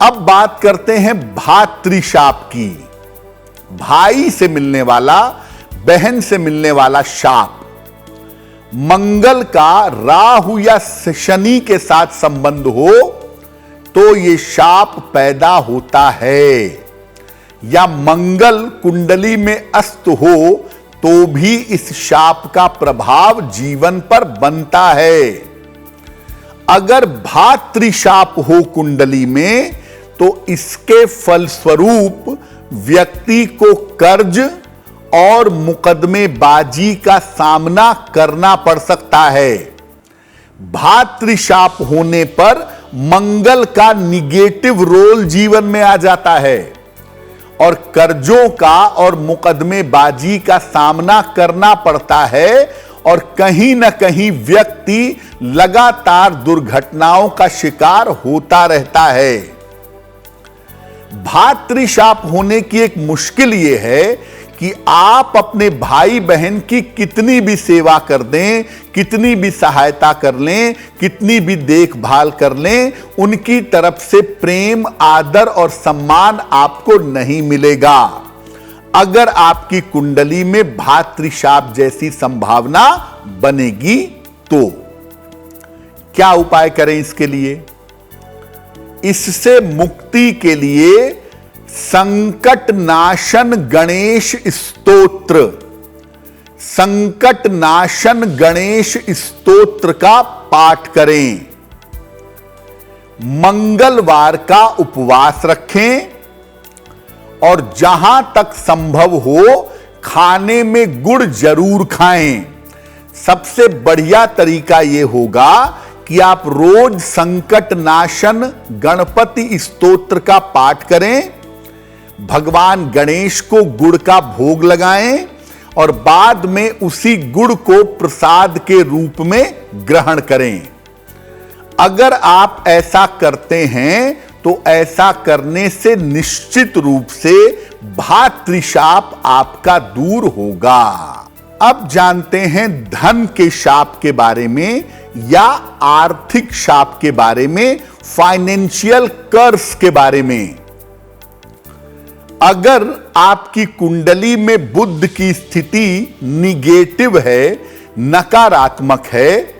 अब बात करते हैं भातृशाप की। भाई से मिलने वाला, बहन से मिलने वाला शाप। मंगल का राहु या शनि के साथ संबंध हो तो यह शाप पैदा होता है, या मंगल कुंडली में अस्त हो तो भी इस शाप का प्रभाव जीवन पर बनता है। अगर भातृशाप हो कुंडली में तो इसके फलस्वरूप व्यक्ति को कर्ज और मुकदमेबाजी का सामना करना पड़ सकता है। भातृशाप होने पर मंगल का निगेटिव रोल जीवन में आ जाता है और कर्जों का और मुकदमेबाजी का सामना करना पड़ता है, और कहीं ना कहीं व्यक्ति लगातार दुर्घटनाओं का शिकार होता रहता है। भातृशाप होने की एक मुश्किल यह है कि आप अपने भाई बहन की कितनी भी सेवा कर दें, कितनी भी सहायता कर लें, कितनी भी देखभाल कर लें, उनकी तरफ से प्रेम, आदर और सम्मान आपको नहीं मिलेगा। अगर आपकी कुंडली में भातृशाप जैसी संभावना बनेगी तो क्या उपाय करें इसके लिए? इससे मुक्ति के लिए संकट नाशन गणेश स्तोत्र, संकट नाशन गणेश स्तोत्र का पाठ करें। मंगलवार का उपवास रखें और जहां तक संभव हो खाने में गुड़ जरूर खाएं। सबसे बढ़िया तरीका यह होगा कि आप रोज संकट नाशन गणपति स्तोत्र का पाठ करें, भगवान गणेश को गुड़ का भोग लगाएं और बाद में उसी गुड़ को प्रसाद के रूप में ग्रहण करें। अगर आप ऐसा करते हैं तो ऐसा करने से निश्चित रूप से भातृशाप आपका दूर होगा। अब जानते हैं धन के शाप के बारे में या आर्थिक शाप के बारे में, फाइनेंशियल कर्स के बारे में। अगर आपकी कुंडली में बुध की स्थिति निगेटिव है, नकारात्मक है,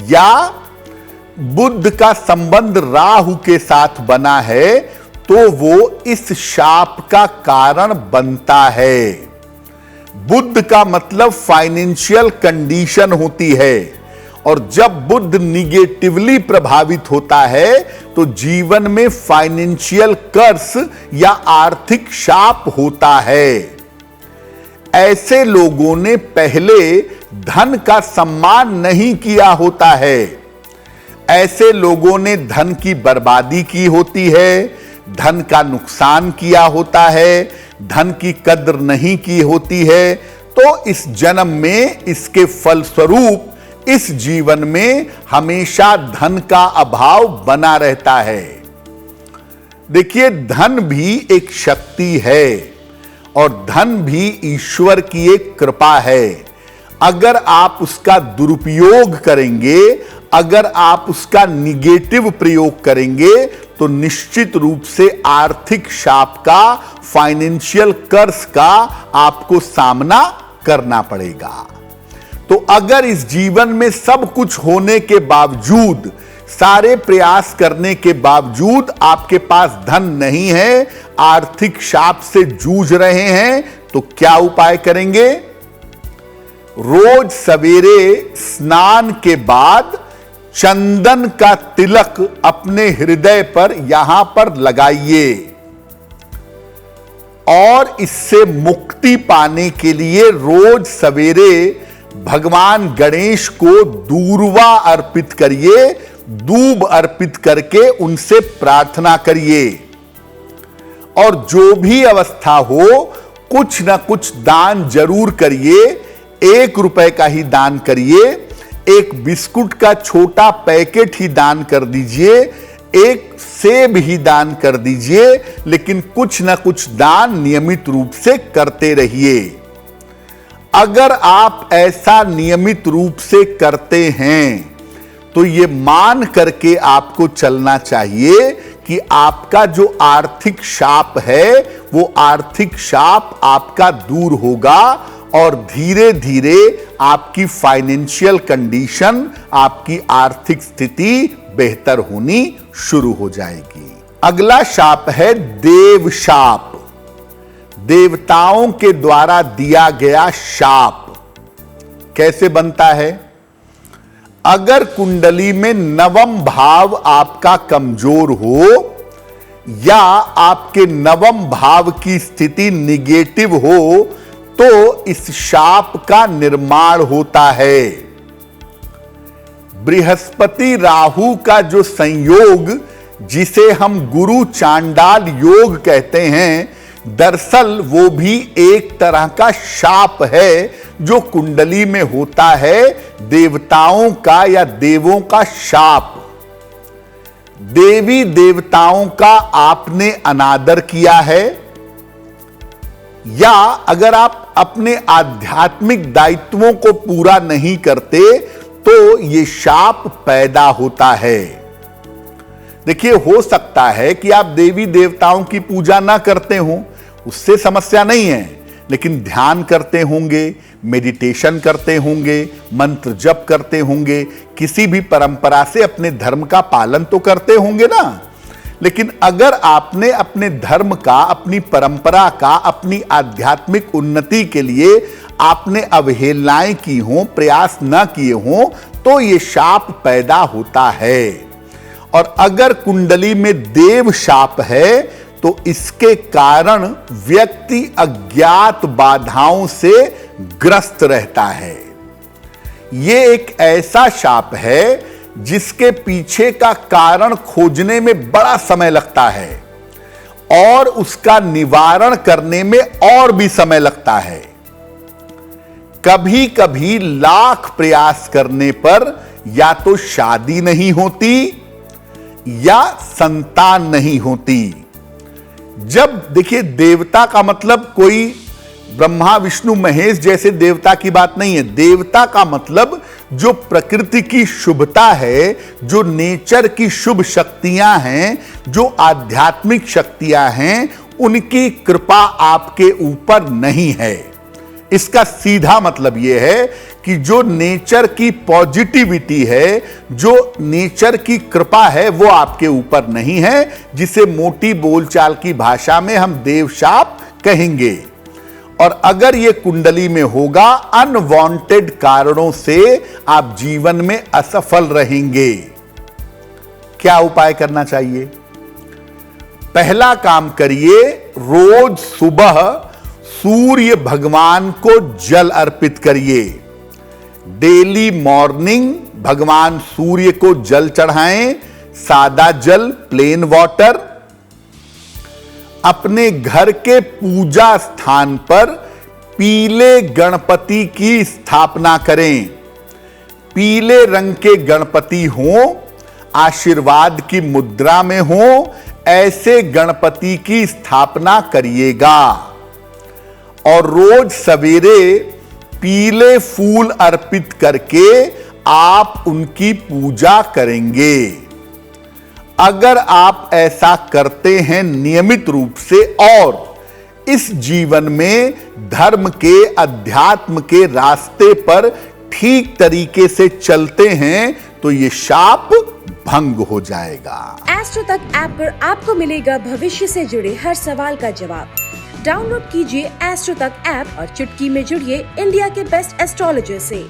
या बुध का संबंध राहु के साथ बना है तो वो इस शाप का कारण बनता है। बुध का मतलब फाइनेंशियल कंडीशन होती है, और जब बुध निगेटिवली प्रभावित होता है तो जीवन में फाइनेंशियल कर्स या आर्थिक शाप होता है। ऐसे लोगों ने पहले धन का सम्मान नहीं किया होता है। ऐसे लोगों ने धन की बर्बादी की होती है, धन का नुकसान किया होता है, धन की कद्र नहीं की होती है। तो इस जन्म में इसके फलस्वरूप इस जीवन में हमेशा धन का अभाव बना रहता है। देखिए, धन भी एक शक्ति है और धन भी ईश्वर की एक कृपा है। अगर आप उसका दुरुपयोग करेंगे, अगर आप उसका निगेटिव प्रयोग करेंगे तो निश्चित रूप से आर्थिक शाप का, फाइनेंशियल कर्स का आपको सामना करना पड़ेगा। तो अगर इस जीवन में सब कुछ होने के बावजूद, सारे प्रयास करने के बावजूद आपके पास धन नहीं है, आर्थिक शाप से जूझ रहे हैं, तो क्या उपाय करेंगे? रोज सवेरे स्नान के बाद चंदन का तिलक अपने हृदय पर यहां पर लगाइए, और इससे मुक्ति पाने के लिए रोज सवेरे भगवान गणेश को दूर्वा अर्पित करिए, दूब अर्पित करके उनसे प्रार्थना करिए। और जो भी अवस्था हो, कुछ ना कुछ दान जरूर करिए। 1 रुपए का ही दान करिए, एक बिस्कुट का छोटा पैकेट ही दान कर दीजिए, एक सेब ही दान कर दीजिए, लेकिन कुछ ना कुछ दान नियमित रूप से करते रहिए। अगर आप ऐसा नियमित रूप से करते हैं तो ये मान करके आपको चलना चाहिए कि आपका जो आर्थिक शाप है वो आर्थिक शाप आपका दूर होगा और धीरे धीरे आपकी फाइनेंशियल कंडीशन, आपकी आर्थिक स्थिति बेहतर होनी शुरू हो जाएगी। अगला शाप है देव शाप, देवताओं के द्वारा दिया गया शाप। कैसे बनता है? अगर कुंडली में नवम भाव आपका कमजोर हो या आपके नवम भाव की स्थिति निगेटिव हो तो इस शाप का निर्माण होता है। बृहस्पति राहु का जो संयोग, जिसे हम गुरु चांडाल योग कहते हैं, दरअसल वो भी एक तरह का शाप है जो कुंडली में होता है, देवताओं का या देवों का शाप। देवी देवताओं का आपने अनादर किया है या अगर आप अपने आध्यात्मिक दायित्वों को पूरा नहीं करते तो यह शाप पैदा होता है। देखिए, हो सकता है कि आप देवी देवताओं की पूजा ना करते हो, उससे समस्या नहीं है, लेकिन ध्यान करते होंगे, मेडिटेशन करते होंगे, मंत्र जप करते होंगे, किसी भी परंपरा से अपने धर्म का पालन तो करते होंगे ना। लेकिन अगर आपने अपने धर्म का, अपनी परंपरा का, अपनी आध्यात्मिक उन्नति के लिए आपने अवहेलनाएं की हो, प्रयास न किए हो, तो यह शाप पैदा होता है। और अगर कुंडली में देव शाप है तो इसके कारण व्यक्ति अज्ञात बाधाओं से ग्रस्त रहता है। यह एक ऐसा शाप है जिसके पीछे का कारण खोजने में बड़ा समय लगता है और उसका निवारण करने में और भी समय लगता है। कभी कभी लाख प्रयास करने पर या तो शादी नहीं होती या संतान नहीं होती। जब देखिए, देवता का मतलब कोई ब्रह्मा विष्णु महेश जैसे देवता की बात नहीं है। देवता का मतलब जो प्रकृति की शुभता है, जो नेचर की शुभ शक्तियां हैं, जो आध्यात्मिक शक्तियां हैं, उनकी कृपा आपके ऊपर नहीं है। इसका सीधा मतलब यह है कि जो नेचर की पॉजिटिविटी है, जो नेचर की कृपा है, वो आपके ऊपर नहीं है, जिसे मोटी बोलचाल की भाषा में हम देवशाप कहेंगे। और अगर ये कुंडली में होगा, अनवांटेड कारणों से आप जीवन में असफल रहेंगे। क्या उपाय करना चाहिए? पहला काम करिए, रोज सुबह सूर्य भगवान को जल अर्पित करिए। डेली मॉर्निंग भगवान सूर्य को जल चढ़ाएं, सादा जल, प्लेन वाटर। अपने घर के पूजा स्थान पर पीले गणपति की स्थापना करें। पीले रंग के गणपति हों, आशीर्वाद की मुद्रा में हों, ऐसे गणपति की स्थापना करिएगा। और रोज सवेरे पीले फूल अर्पित करके आप उनकी पूजा करेंगे। अगर आप ऐसा करते हैं नियमित रूप से और इस जीवन में धर्म के, अध्यात्म के रास्ते पर ठीक तरीके से चलते हैं, तो ये शाप भंग हो जाएगा। एस्ट्रो तक ऐप पर आपको मिलेगा भविष्य से जुड़े हर सवाल का जवाब। डाउनलोड कीजिए एस्ट्रो तक ऐप और चुटकी में जुड़िए इंडिया के बेस्ट एस्ट्रोलॉजर से।